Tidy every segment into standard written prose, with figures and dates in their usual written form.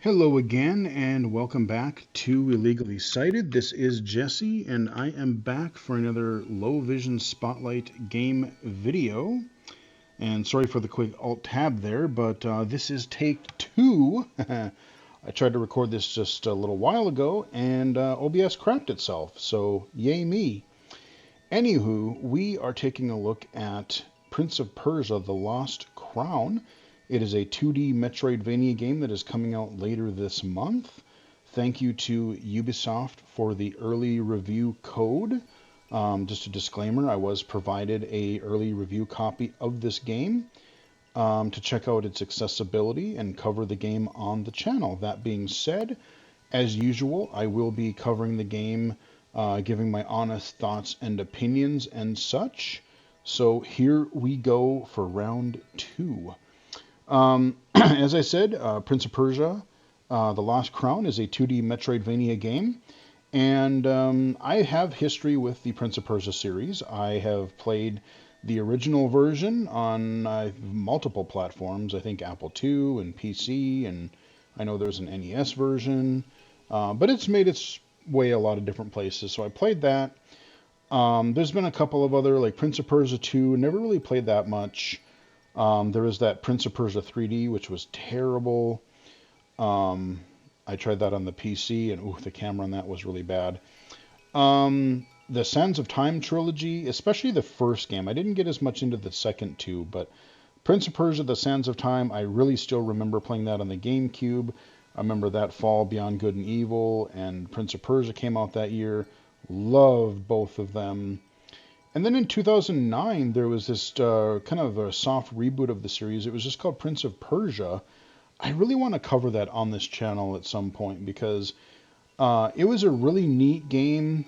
Hello again, and welcome back to Illegally Cited. This is Jesse, and I am back for another Low Vision Spotlight game video. And sorry for the quick alt tab there, but this is take two. I tried to record this just a little while ago, and OBS crapped itself, so yay me. Anywho, we are taking a look at Prince of Persia: The Lost Crown. It is a 2D Metroidvania game that is coming out later this month. Thank you to Ubisoft for the early review code. Just a disclaimer, I was provided a early review copy of this game to check out its accessibility and cover the game on the channel. That being said, as usual, I will be covering the game, giving my honest thoughts and opinions and such. So here we go for round two. As I said, Prince of Persia, The Lost Crown is a 2D Metroidvania game. And I have history with the Prince of Persia series. I have played the original version on multiple platforms. I think Apple II and PC, and I know there's an NES version. But it's made its way a lot of different places. So I played that. There's been a couple of other, like Prince of Persia 2, never really played that much. There was that Prince of Persia 3D, which was terrible. I tried that on the PC, and the camera on that was really bad. The Sands of Time trilogy, especially the first game, I didn't get as much into the second two, but Prince of Persia: The Sands of Time, I really still remember playing that on the GameCube. I remember that fall, Beyond Good and Evil, and Prince of Persia came out that year. Loved both of them. And then in 2009, there was this kind of a soft reboot of the series. It was just called Prince of Persia. I really want to cover that on this channel at some point because it was a really neat game,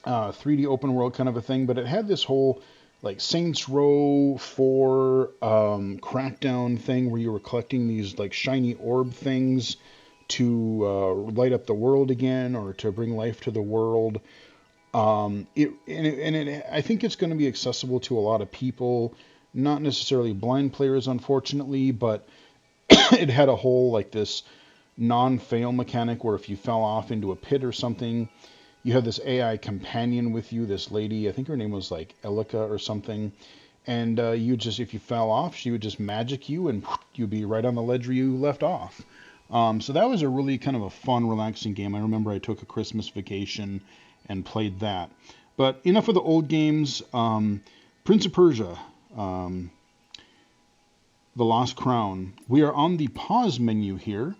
3D open world kind of a thing, but it had this whole like Saints Row 4 Crackdown thing where you were collecting these like shiny orb things to light up the world again or to bring life to the world. I think it's going to be accessible to a lot of people, not necessarily blind players, unfortunately, but it had a whole like this non-fail mechanic where if you fell off into a pit or something, you had this AI companion with you, this lady, I think her name was like Elika or something, and if you fell off, she would just magic you and you'd be right on the ledge where you left off. So that was a really kind of a fun, relaxing game. I remember I took a Christmas vacation and played that. But enough of the old games. Prince of Persia, The Lost Crown. We are on the pause menu here,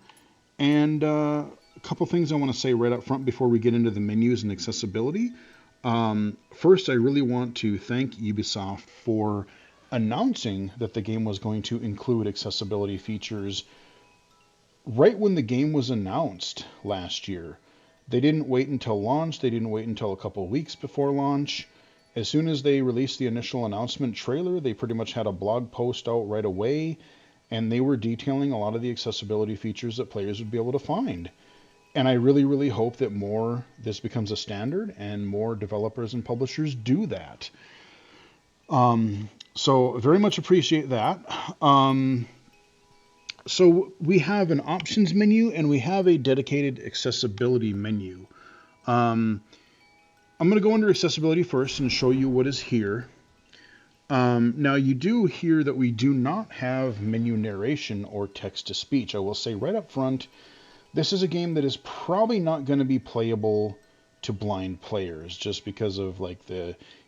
and a couple things I want to say right up front before we get into the menus and accessibility. First, I really want to thank Ubisoft for announcing that the game was going to include accessibility features right when the game was announced last year. They didn't wait until launch. They didn't wait until a couple of weeks before launch. As soon as they released the initial announcement trailer, they pretty much had a blog post out right away, and they were detailing a lot of the accessibility features that players would be able to find. And I really, really hope that this becomes a standard and more developers and publishers do that. So very much appreciate that. So we have an options menu and we have a dedicated accessibility menu. I'm going to go under accessibility first and show you what is here. Now you do hear that we do not have menu narration or text-to-speech. I will say right up front, this is a game that is probably not going to be playable to blind players just because of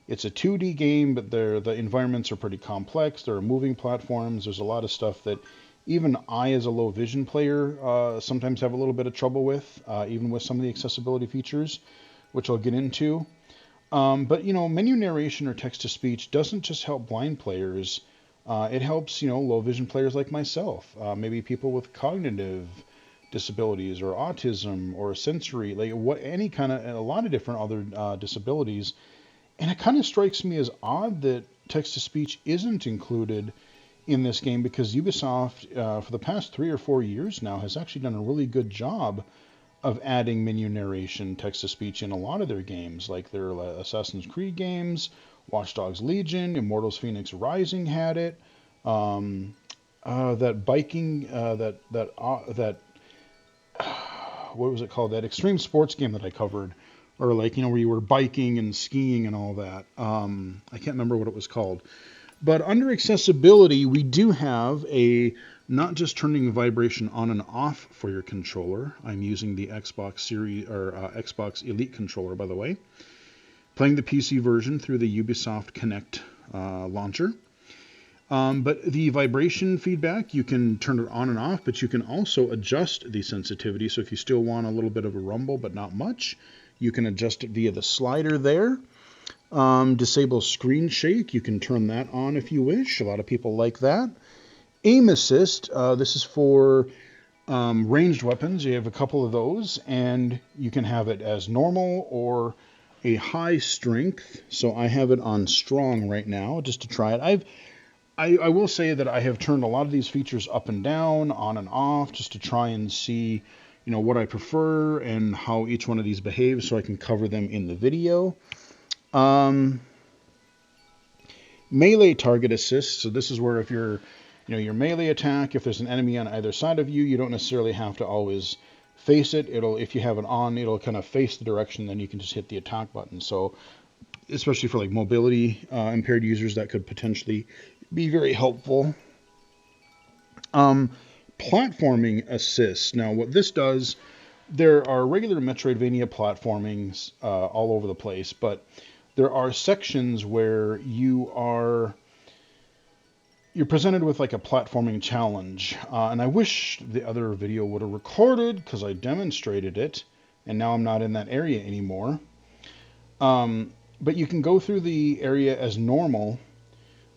it's a 2D game, but the environments are pretty complex. There are moving platforms. There's a lot of stuff that even I, as a low vision player, sometimes have a little bit of trouble with, even with some of the accessibility features, which I'll get into. But menu narration or text-to-speech doesn't just help blind players. It helps, low vision players like myself, maybe people with cognitive disabilities or autism or sensory, a lot of different other disabilities. And it kind of strikes me as odd that text-to-speech isn't included in this game because Ubisoft, for the past 3 or 4 years now, has actually done a really good job of adding menu narration, text-to-speech in a lot of their games, like their Assassin's Creed games, Watch Dogs Legion, Immortals Phoenix Rising had it. That biking, that what was it called? That extreme sports game that I covered, or like, where you were biking and skiing and all that. I can't remember what it was called. But under accessibility, we do have a not just turning vibration on and off for your controller. I'm using the Xbox Series or Xbox Elite controller, by the way. Playing the PC version through the Ubisoft Connect launcher. But the vibration feedback, you can turn it on and off, but you can also adjust the sensitivity. So if you still want a little bit of a rumble, but not much, you can adjust it via the slider there. Disable screen shake. You can turn that on if you wish. A lot of people like that. Aim assist. This is for ranged weapons. You have a couple of those, and you can have it as normal or a high strength. So I have it on strong right now just to try it. I will say that I have turned a lot of these features up and down, on and off, just to try and see, what I prefer and how each one of these behaves so I can cover them in the video. Melee target assist. So this is where if you're, your melee attack, if there's an enemy on either side of you, you don't necessarily have to always face it. If you have it on, it'll kind of face the direction, then you can just hit the attack button. So especially for like mobility impaired users, that could potentially be very helpful. Platforming assist. Now what this does, there are regular Metroidvania platformings all over the place, but there are sections where you're presented with like a platforming challenge. And I wish the other video would have recorded because I demonstrated it, and now I'm not in that area anymore. But you can go through the area as normal,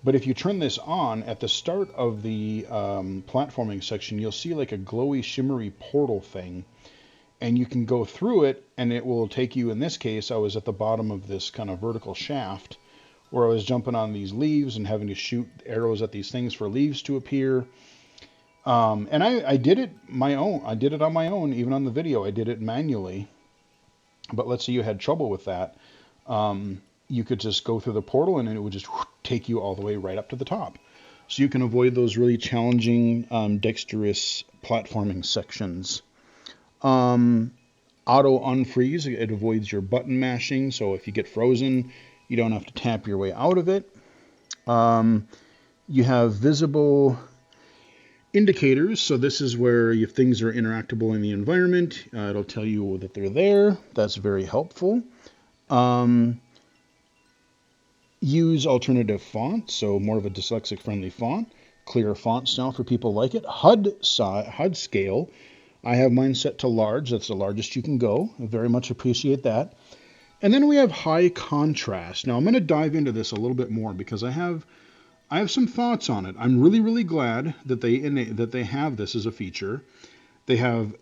but if you turn this on at the start of the platforming section, you'll see like a glowy, shimmery portal thing. And you can go through it, and it will take you, in this case, I was at the bottom of this kind of vertical shaft where I was jumping on these leaves and having to shoot arrows at these things for leaves to appear. And I did it my own. I did it on my own, even on the video. I did it manually. But let's say you had trouble with that. You could just go through the portal, and it would just take you all the way right up to the top. So you can avoid those really challenging, dexterous platforming sections. Auto unfreeze, it avoids your button mashing, so if you get frozen, you don't have to tap your way out of it. You have visible indicators, so this is where if things are interactable in the environment, it'll tell you that they're there. That's very helpful. Use alternative font, so more of a dyslexic friendly font. Clear font style for people like it. HUD scale. I have mine set to large. That's the largest you can go. I very much appreciate that. And then we have high contrast. Now I'm going to dive into this a little bit more because I have some thoughts on it. I'm really, really glad that they have this as a feature. They have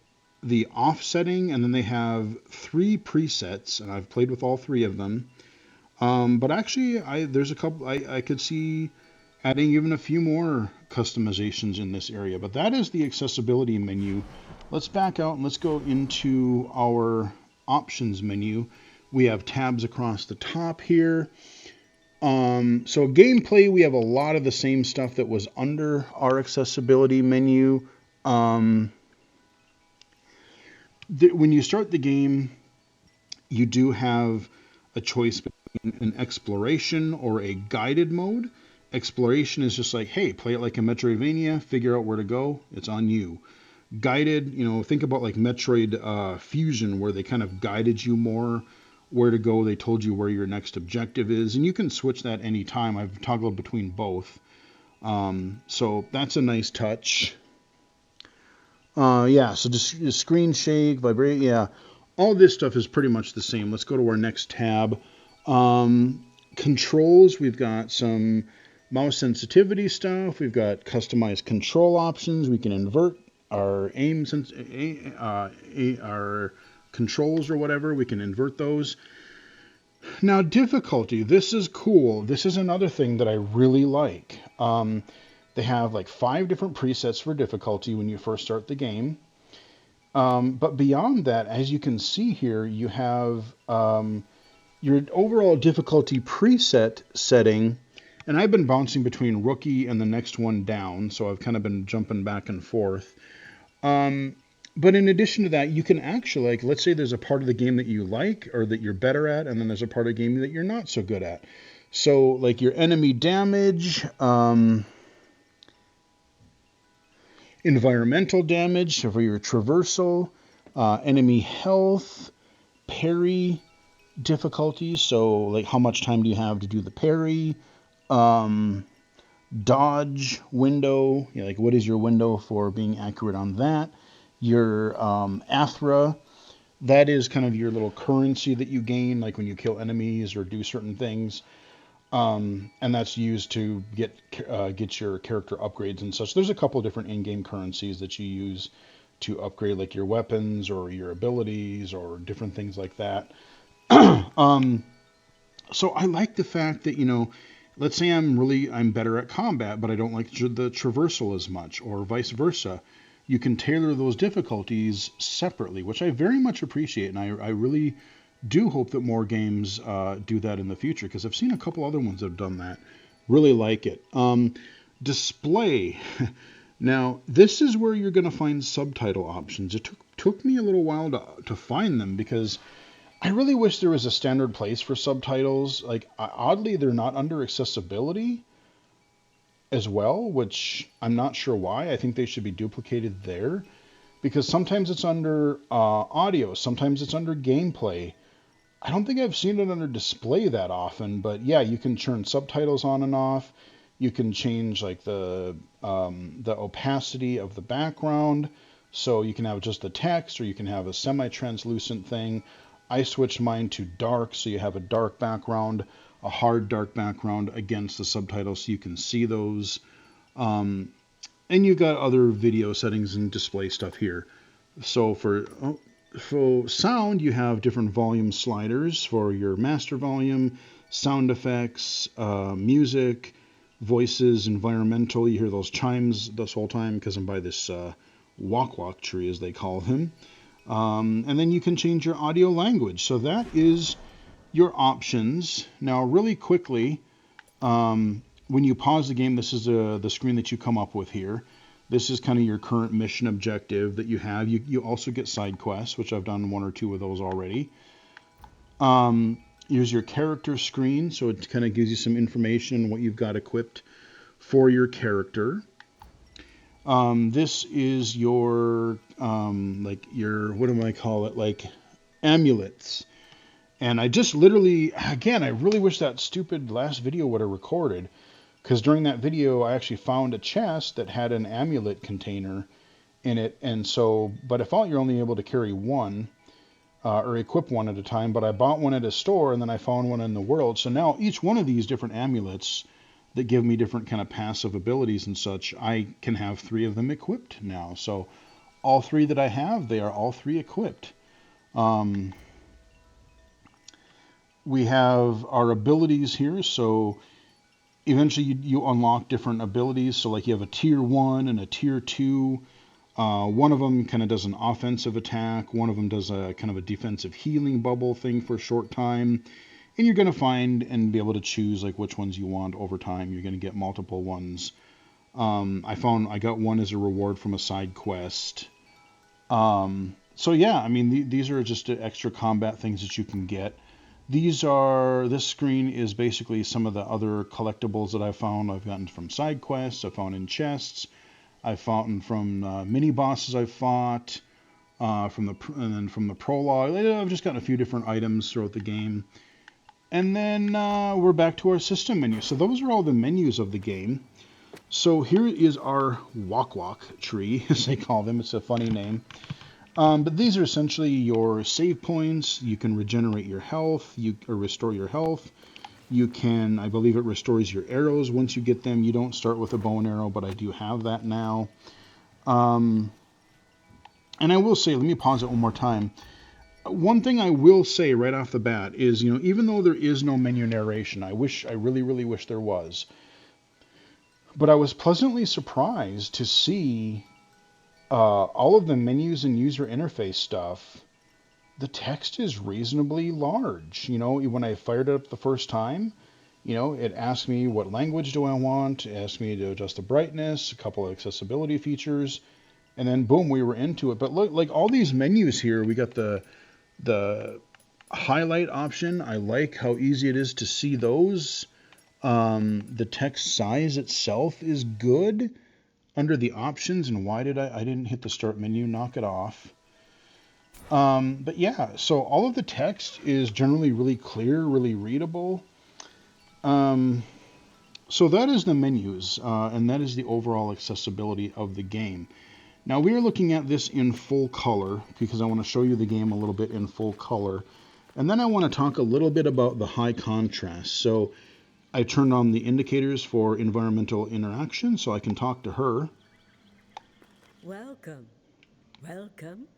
the offsetting, and then they have 3 presets, and I've played with all 3 of them. But actually, there's a couple. I could see adding even a few more customizations in this area. But that is the accessibility menu. Let's back out and let's go into our options menu. We have tabs across the top here. So gameplay, we have a lot of the same stuff that was under our accessibility menu. When you start the game, you do have a choice between an exploration or a guided mode. Exploration is just like, hey, play it like a Metroidvania, figure out where to go, it's on you. Guided, think about like Metroid Fusion, where they kind of guided you more where to go. They told you where your next objective is, and you can switch that anytime. I've toggled between both. So that's a nice touch. So just screen shake, vibrate, yeah. All this stuff is pretty much the same. Let's go to our next tab. Controls, we've got some mouse sensitivity stuff. We've got customized control options. We can invert our our controls or whatever. We can invert those. Now, difficulty. This is cool. This is another thing that I really like. They have like 5 different presets for difficulty when you first start the game. But beyond that, as you can see here, you have your overall difficulty preset setting. And I've been bouncing between rookie and the next one down, so I've kind of been jumping back and forth. But in addition to that, you can actually, like, let's say there's a part of the game that you like or that you're better at, and then there's a part of the game that you're not so good at. So, like your enemy damage, environmental damage, so for your traversal, enemy health, parry difficulties. So, like, how much time do you have to do the parry? Um, Dodge window, like what is your window for being accurate on that? Your Athra, that is kind of your little currency that you gain, like when you kill enemies or do certain things. And that's used to get your character upgrades and such. There's a couple different in-game currencies that you use to upgrade, like your weapons or your abilities or different things like that. um, so I like the fact that, let's say I'm better at combat, but I don't like the traversal as much, or vice versa. You can tailor those difficulties separately, which I very much appreciate, and I really do hope that more games do that in the future, because I've seen a couple other ones that have done that. Really like it. Display. Now, this is where you're going to find subtitle options. It took me a little while to find them, because I really wish there was a standard place for subtitles. Like, oddly, they're not under accessibility as well, which I'm not sure why. I think they should be duplicated there, because sometimes it's under audio, sometimes it's under gameplay. I don't think I've seen it under display that often, but yeah, you can turn subtitles on and off. You can change like the opacity of the background, so you can have just the text, or you can have a semi-translucent thing. I switched mine to dark, so you have a dark background, a hard dark background against the subtitles, so you can see those. And you've got other video settings and display stuff here. So for sound, you have different volume sliders for your master volume, sound effects, music, voices, environmental. You hear those chimes this whole time because I'm by this wok tree, as they call them. And then you can change your audio language. So that is your options. Now, really quickly, when you pause the game, this is the screen that you come up with here. This is kind of your current mission objective that you have. You also get side quests, which I've done one or two of those already. Here's your character screen, so it kind of gives you some information on what you've got equipped for your character. This is your like your, what do I call it, like amulets. And I just literally, again, I really wish that stupid last video would have recorded, because during that video I actually found a chest that had an amulet container in it. And so, by default, you're only able to carry one or equip one at a time, but I bought one at a store and then I found one in the world. So now each one of these different amulets that give me different kind of passive abilities and such, I can have 3 of them equipped now. So all 3 that I have, they are all 3 equipped. We have our abilities here. So eventually you unlock different abilities. So like you have a tier 1 and a tier 2. One of them kind of does an offensive attack. One of them does a kind of a defensive healing bubble thing for a short time. And you're going to find and be able to choose like which ones you want over time. You're going to get multiple ones. I got one as a reward from a side quest. So yeah, I mean, these are just extra combat things that you can get. This screen is basically some of the other collectibles that I've found. I've gotten from side quests, I've found in chests, I've found from mini bosses I've fought, and then from the prologue. I've just gotten a few different items throughout the game. And then we're back to our system menu. So those are all the menus of the game. So here is our wok tree, as they call them. It's a funny name. But these are essentially your save points. You can regenerate your health, or restore your health. You can, I believe it restores your arrows once you get them. You don't start with a bow and arrow, but I do have that now. And I will say, let me pause it one more time. One thing I will say right off the bat is, even though there is no menu narration, I really, really wish there was. But I was pleasantly surprised to see all of the menus and user interface stuff. The text is reasonably large. When I fired it up the first time, it asked me what language do I want. It asked me to adjust the brightness, a couple of accessibility features. and then boom, we were into it. But look, like all these menus here, we got the highlight option. I like how easy it is to see those. The text size itself is good under the options. And why did I didn't hit the start menu? Knock it off. But yeah, so all of the text is generally really clear, really readable. So that is the menus, and that is the overall accessibility of the game. Now we are looking at this in full color because I want to show you the game a little bit in full color. And then I want to talk a little bit about the high contrast. So I turned on the indicators for environmental interaction so I can talk to her. Welcome. Welcome.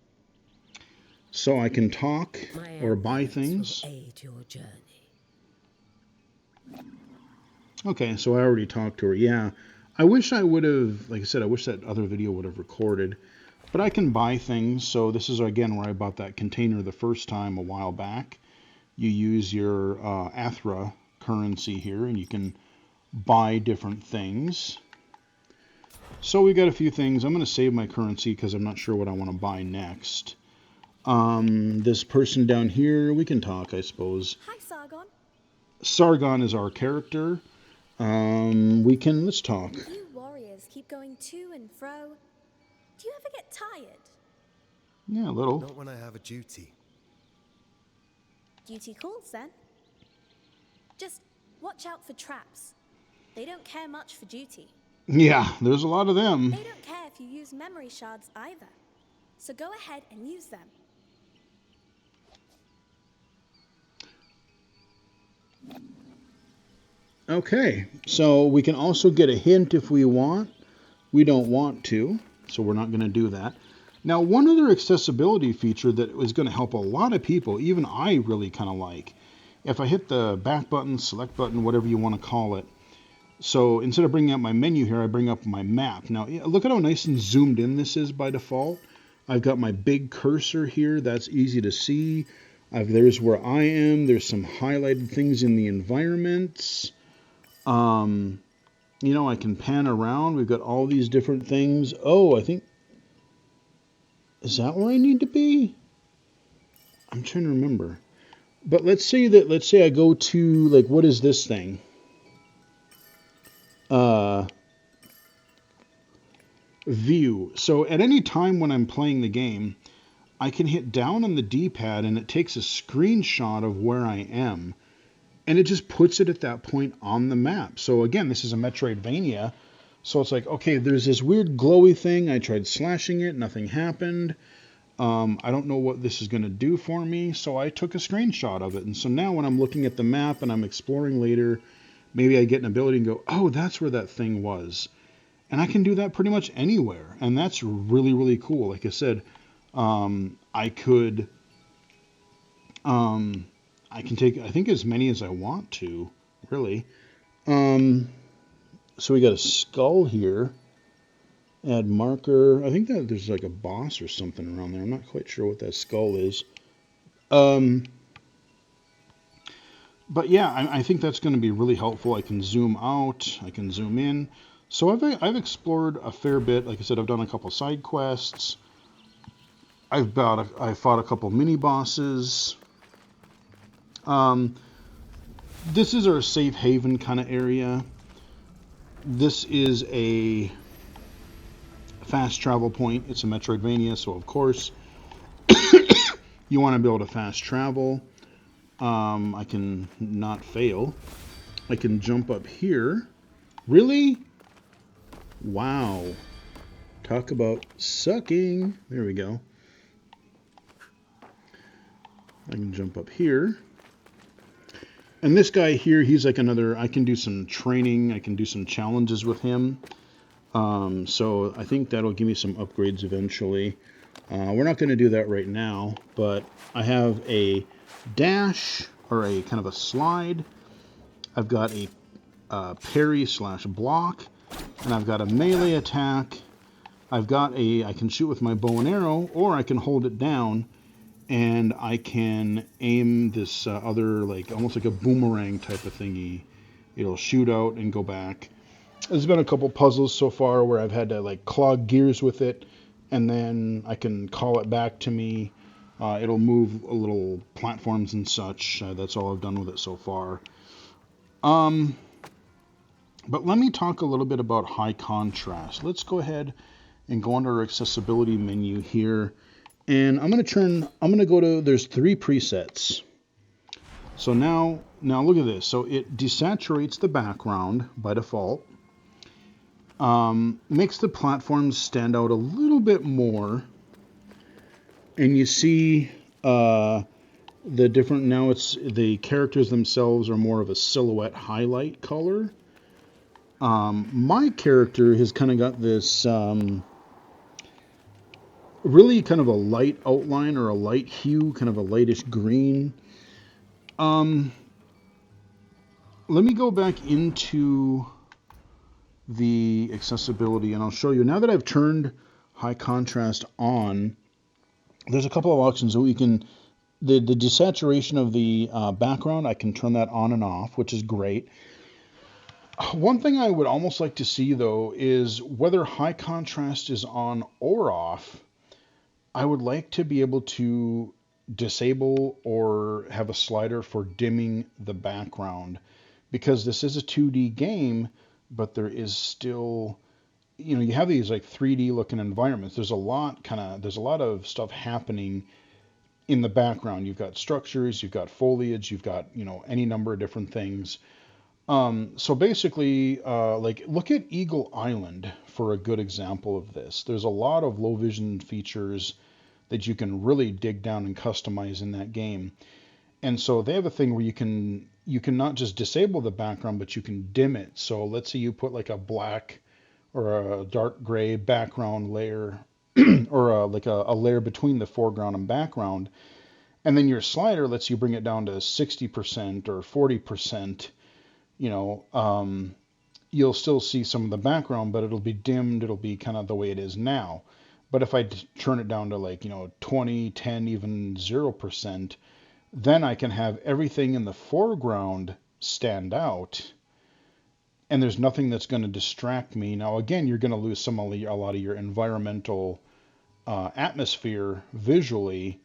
So I can talk My or buy efforts things. will aid your journey. Okay, so I already talked to her. Yeah, I wish I would have, like I said, I wish that other video would have recorded. But I can buy things. So this is, again, where I bought that container the first time a while back. You use your Athra currency here, and you can buy different things. So we got a few things. I'm going to save my currency because I'm not sure what I want to buy next. This person down here, we can talk, I suppose. Hi, Sargon. Sargon is our character. Let's talk. You warriors keep going to and fro. Do you ever get tired? Yeah, a little. Not when I have a duty. Duty calls then. Just watch out for traps. They don't care much for duty. Yeah, there's a lot of them. They don't care if you use memory shards either. So go ahead and use them. Okay, so we can also get a hint if we want. We don't want to, so we're not going to do that. Now, one other accessibility feature that is going to help a lot of people, even I really kind of like, if I hit the back button, select button, whatever you want to call it. So instead of bringing up my menu here, I bring up my map. Now, look at how nice and zoomed in this is by default. I've got my big cursor here. That's easy to see. There's where I am. There's some highlighted things in the environments. I can pan around. We've got all these different things. Oh, I think... Is that where I need to be? I'm trying to remember. But let's say I go to, like, what is this thing? View. So at any time when I'm playing the game, I can hit down on the D-pad and it takes a screenshot of where I am. And it just puts it at that point on the map. So again, this is a Metroidvania. So it's like, okay, there's this weird glowy thing. I tried slashing it. Nothing happened. I don't know what this is going to do for me. So I took a screenshot of it. And so now when I'm looking at the map and I'm exploring later, maybe I get an ability and go, oh, that's where that thing was. And I can do that pretty much anywhere. And that's really, really cool. Like I said, I can take, I think, as many as I want to, really. So we got a skull here. Add marker. I think that there's like a boss or something around there. I'm not quite sure what that skull is. But yeah, I think that's going to be really helpful. I can zoom out. I can zoom in. So I've explored a fair bit. Like I said, I've done a couple side quests. I fought a couple mini bosses. This is our safe haven kind of area. This is a fast travel point. It's a Metroidvania, so of course you want to be able to fast travel. I can not fail. I can jump up here. Really? Wow. Talk about sucking. There we go. I can jump up here. And this guy here, he's like another, I can do some training, I can do some challenges with him. So I think that'll give me some upgrades eventually. We're not going to do that right now, but I have a dash, or a kind of a slide. I've got a parry / block, and I've got a melee attack. I can shoot with my bow and arrow, or I can hold it down and I can aim this other, like, almost like a boomerang type of thingy. It'll shoot out and go back. There's been a couple puzzles so far where I've had to, like, clog gears with it, and then I can call it back to me. It'll move little platforms and such. That's all I've done with it so far. But let me talk a little bit about high contrast. Let's go ahead and go under our accessibility menu here. And I'm going to go to, there's 3 presets. So now look at this. So it desaturates the background by default. Makes the platforms stand out a little bit more. And you see the different, now it's the characters themselves are more of a silhouette highlight color. My character has kind of got this really kind of a light outline or a light hue, kind of a lightish green. Let me go back into the accessibility and I'll show you. Now that I've turned high contrast on, there's a couple of options. So you can, the desaturation of the background, I can turn that on and off, which is great. One thing I would almost like to see, though, is whether high contrast is on or off. I would like to be able to disable or have a slider for dimming the background, because this is a 2D game, but there is still, you have these like 3D looking environments. There's a lot of stuff happening in the background. You've got structures, you've got foliage, you've got, any number of different things. So basically, look at Eagle Island for a good example of this. There's a lot of low vision features that you can really dig down and customize in that game. And so they have a thing where you can not just disable the background, but you can dim it. So let's say you put like a black or a dark gray background layer or a layer between the foreground and background. And then your slider lets you bring it down to 60% or 40%. You'll still see some of the background, but it'll be dimmed. It'll be kind of the way it is now. But if I turn it down to 20, 10, even 0%, then I can have everything in the foreground stand out, and there's nothing that's going to distract me. Now, again, you're going to lose a lot of your environmental atmosphere visually,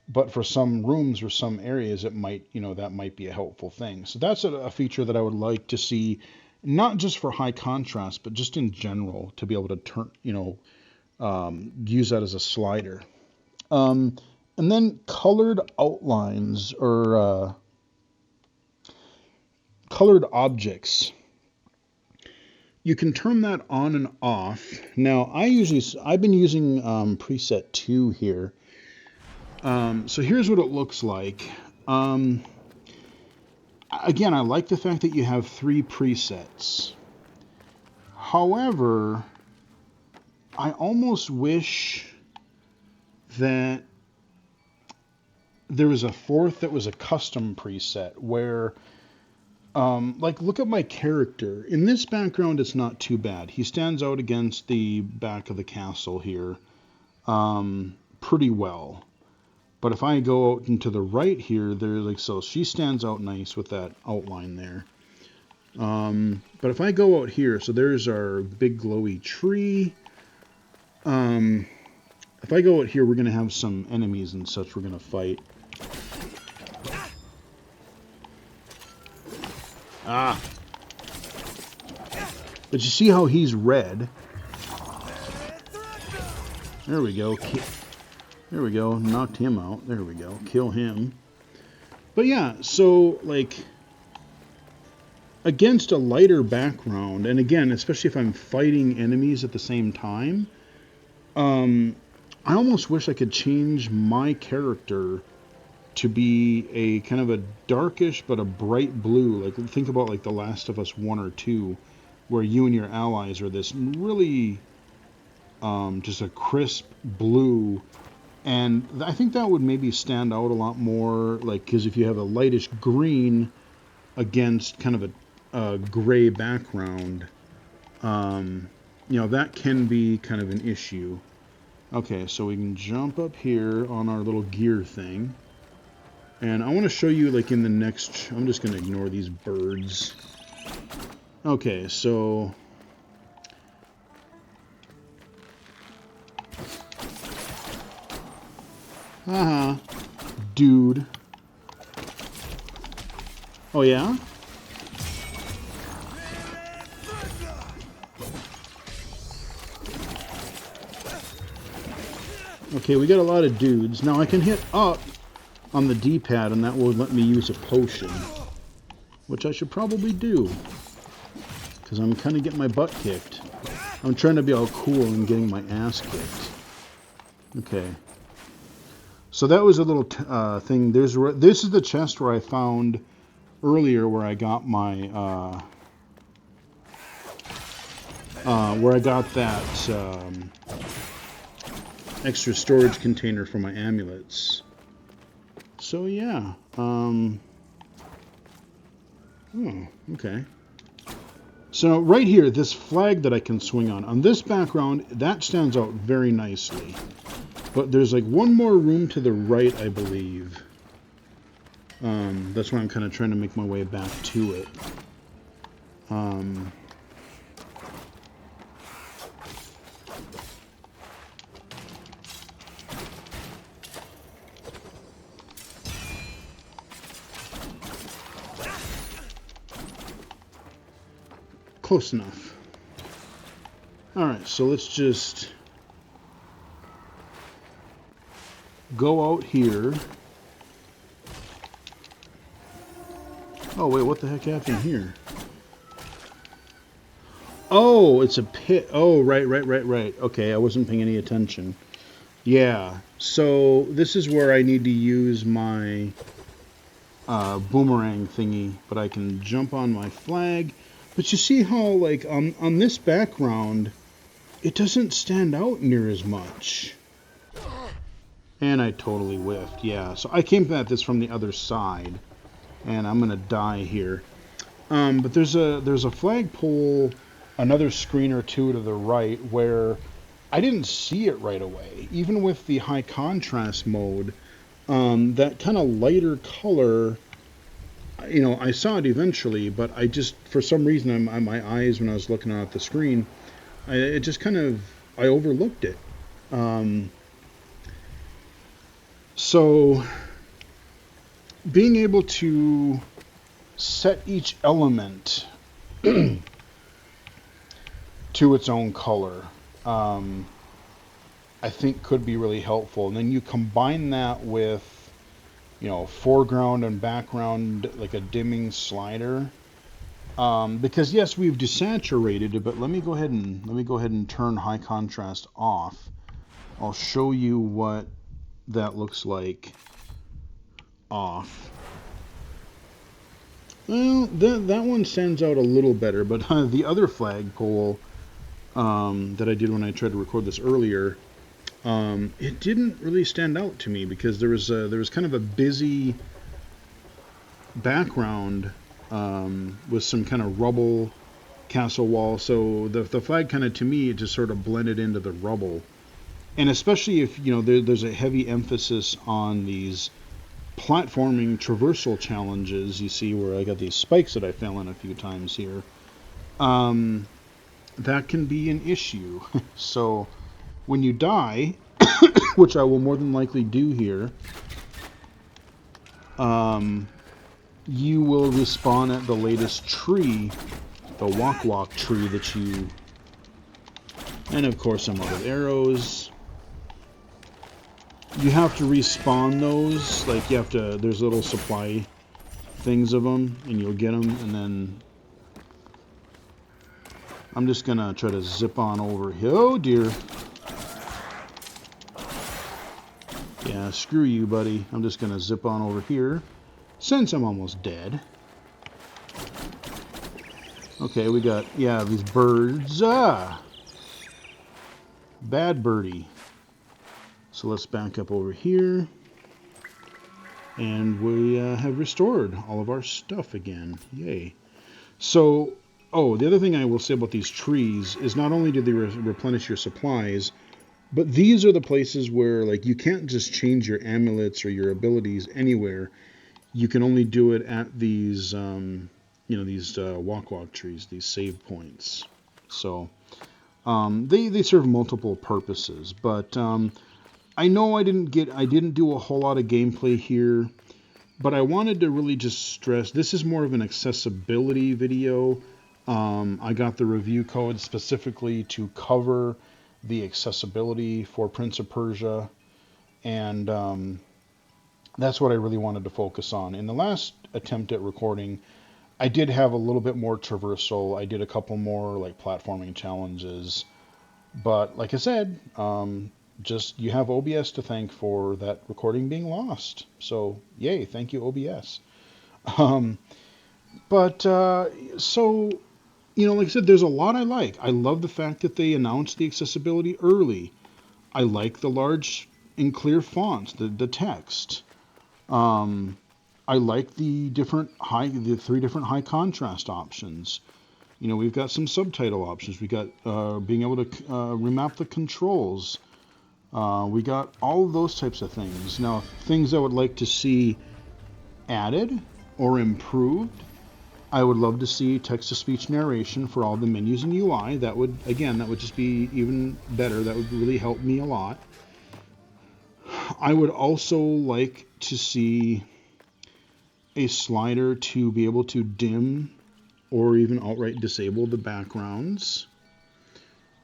but for some rooms or some areas, it might, that might be a helpful thing. So that's a feature that I would like to see, not just for high contrast, but just in general, to be able to turn, use that as a slider. And then colored outlines or colored objects. You can turn that on and off. Now, I've been using preset 2 here. So here's what it looks like. Again, I like the fact that you have 3 presets. However, I almost wish that there was a 4th that was a custom preset where, look at my character. In this background, it's not too bad. He stands out against the back of the castle here pretty well. But if I go out into the right here, so she stands out nice with that outline there. But if I go out here, so there's our big glowy tree. If I go out here, we're going to have some enemies and such we're going to fight. Ah! But you see how he's red? There we go. There we go. Knocked him out. There we go. Kill him. But yeah, so against a lighter background, and again, especially if I'm fighting enemies at the same time, I almost wish I could change my character to be a kind of a darkish but a bright blue. Think about The Last of Us 1 or 2, where you and your allies are this really just a crisp blue. And I think that would maybe stand out a lot more, because if you have a lightish green against kind of a gray background, that can be kind of an issue. Okay, so we can jump up here on our little gear thing. And I want to show you, in the next... I'm just going to ignore these birds. Okay, so... Uh-huh. Dude. Oh, yeah? Okay, we got a lot of dudes. Now I can hit up on the D-pad and that will let me use a potion. Which I should probably do. Because I'm kind of getting my butt kicked. I'm trying to be all cool and getting my ass kicked. Okay. So that was a little thing. This is the chest where I found earlier where I got my... where I got that extra storage container for my amulets. So yeah. Oh, okay. So right here, this flag that I can swing on this background, that stands out very nicely. But there's like one more room to the right, I believe. That's why I'm kind of trying to make my way back to it. Close enough. Alright, so let's just go out here. Oh, wait, what the heck happened here? Oh, it's a pit. Oh, right. Okay, I wasn't paying any attention. Yeah, so this is where I need to use my boomerang thingy, but I can jump on my flag. But you see how, like, on this background, it doesn't stand out near as much. And I totally whiffed, yeah. So I came at this from the other side, and I'm gonna die here. But there's a flagpole, another screen or two to the right, where I didn't see it right away. Even with the high contrast mode, that kind of lighter color, you know, I saw it eventually, but I just, for some reason, my eyes, when I was looking at the screen, I overlooked it. So, being able to set each element to its own color, I think could be really helpful. And then you combine that with, you know, foreground and background, like a dimming slider. Because yes, we've desaturated it, but let me go ahead and turn high contrast off. I'll show you what that looks like off. Well, that one stands out a little better, but the other flagpole that I did when I tried to record this earlier, it didn't really stand out to me because there was kind of a busy background with some kind of rubble castle wall. So the flag kind of, to me, it just sort of blended into the rubble. And especially if, you know, there's a heavy emphasis on these platforming traversal challenges, you see where I got these spikes that I fell in a few times here, that can be an issue. So when you die, which I will more than likely do here, you will respawn at the latest tree, the walk tree that you, and of course I'm out of arrows. You have to respawn those, like you have to, there's little supply things of them, and you'll get them, and then I'm just gonna try to zip on over here. Oh dear. Yeah, screw you, buddy. I'm just gonna zip on over here, since I'm almost dead. Okay, we got, yeah, these birds. Bad birdie. So let's back up over here. And we have restored all of our stuff again. Yay. So, oh, the other thing I will say about these trees is not only do they replenish your supplies, but these are the places where, like, you can't just change your amulets or your abilities anywhere. You can only do it at these, you know, these walk trees, these save points. So, they serve multiple purposes, but I know I didn't do a whole lot of gameplay here, but I wanted to really just stress this is more of an accessibility video. I got the review code specifically to cover the accessibility for Prince of Persia, and that's what I really wanted to focus on. In the last attempt at recording, I did have a little bit more traversal. I did a couple more like platforming challenges, but like I said, just you have OBS to thank for that recording being lost. So yay, thank you OBS. Um, but so like I said, there's a lot I like. I love the fact that they announced the accessibility early. I like the large and clear fonts, the text. Um, I like the three different high contrast options. We've got some subtitle options. We got being able to remap the controls. We got all of those types of things. Now, things I would like to see added or improved. I would love to see text-to-speech narration for all the menus and UI. That would just be even better. That would really help me a lot. I would also like to see a slider to be able to dim or even outright disable the backgrounds.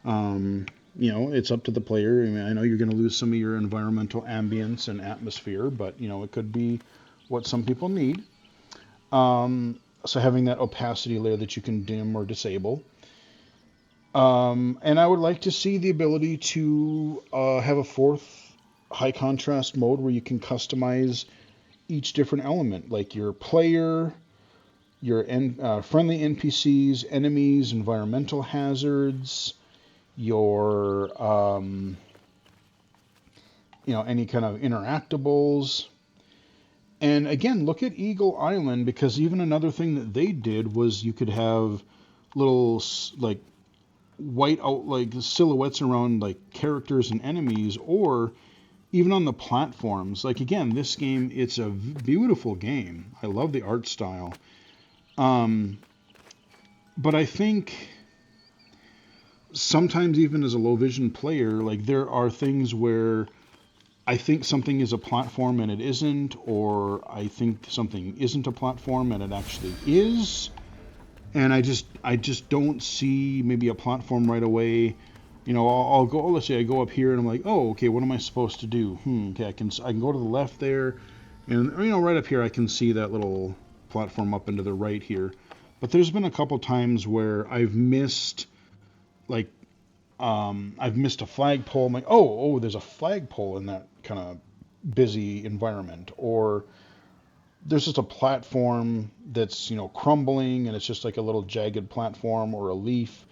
It's up to the player. I mean, I know you're going to lose some of your environmental ambience and atmosphere, but it could be what some people need. So having that opacity layer that you can dim or disable. And I would like to see the ability to have a fourth high contrast mode where you can customize each different element, like your player, your friendly NPCs, enemies, environmental hazards, your any kind of interactables. And again, look at Eagle Island, because even another thing that they did was you could have little like white out like silhouettes around like characters and enemies, or even on the platforms. Like again, this game, it's a beautiful game. I love the art style. But I think sometimes even as a low vision player, like there are things where I think something is a platform and it isn't, or I think something isn't a platform and it actually is. And I just don't see maybe a platform right away. I'll go. Let's say I go up here and I'm like, oh, okay, what am I supposed to do? Okay, I can go to the left there, and right up here I can see that little platform up into the right here. But there's been a couple times where I've missed like I've missed a flagpole. I'm like, oh, there's a flagpole in that kind of busy environment, or there's just a platform that's crumbling, and it's just like a little jagged platform or a leaf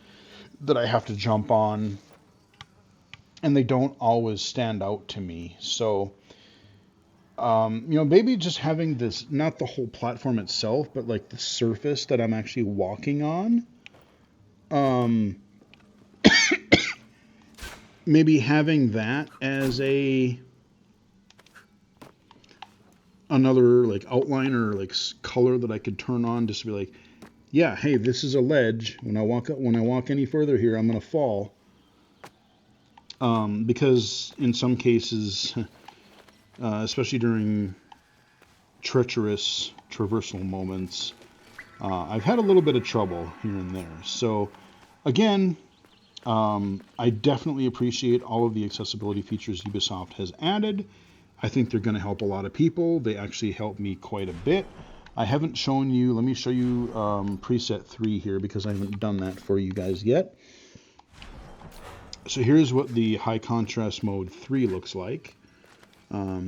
that I have to jump on, and they don't always stand out to me. So, maybe just having this, not the whole platform itself, but like the surface that I'm actually walking on. Maybe having that as another like outline or like color that I could turn on, just to be like, yeah, hey, this is a ledge. When I walk any further here, I'm gonna fall. Because in some cases, especially during treacherous traversal moments, I've had a little bit of trouble here and there. So again, I definitely appreciate all of the accessibility features Ubisoft has added. I think they're going to help a lot of people. They actually help me quite a bit. I haven't shown you, let me show you preset 3 here, because I haven't done that for you guys yet. So here's what the high contrast mode 3 looks like. A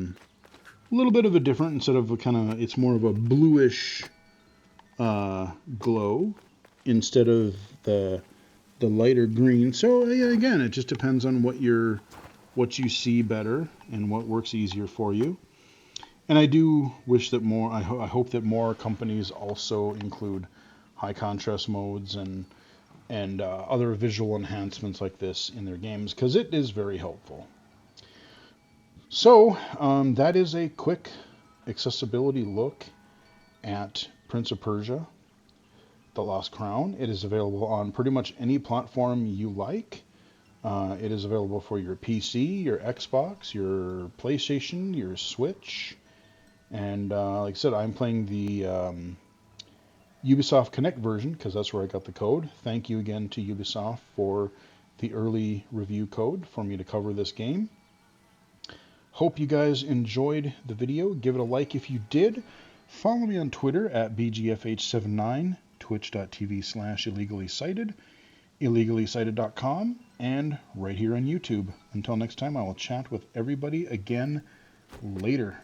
little bit of a different, instead of it's more of a bluish glow instead of the lighter green. So again, it just depends on what you see better and what works easier for you. And I do wish that I hope that more companies also include high contrast modes and other visual enhancements like this in their games, because it is very helpful. So that is a quick accessibility look at Prince of Persia: The Lost Crown. It is available on pretty much any platform you like. It is available for your PC, your Xbox, your PlayStation, your Switch, and like I said, I'm playing the Ubisoft Connect version because that's where I got the code. Thank you again to Ubisoft for the early review code for me to cover this game. Hope you guys enjoyed the video. Give it a like if you did. Follow me on Twitter at BGFH79, twitch.tv/illegally-cited, illegally-cited.com, and right here on YouTube. Until next time, I will chat with everybody again later.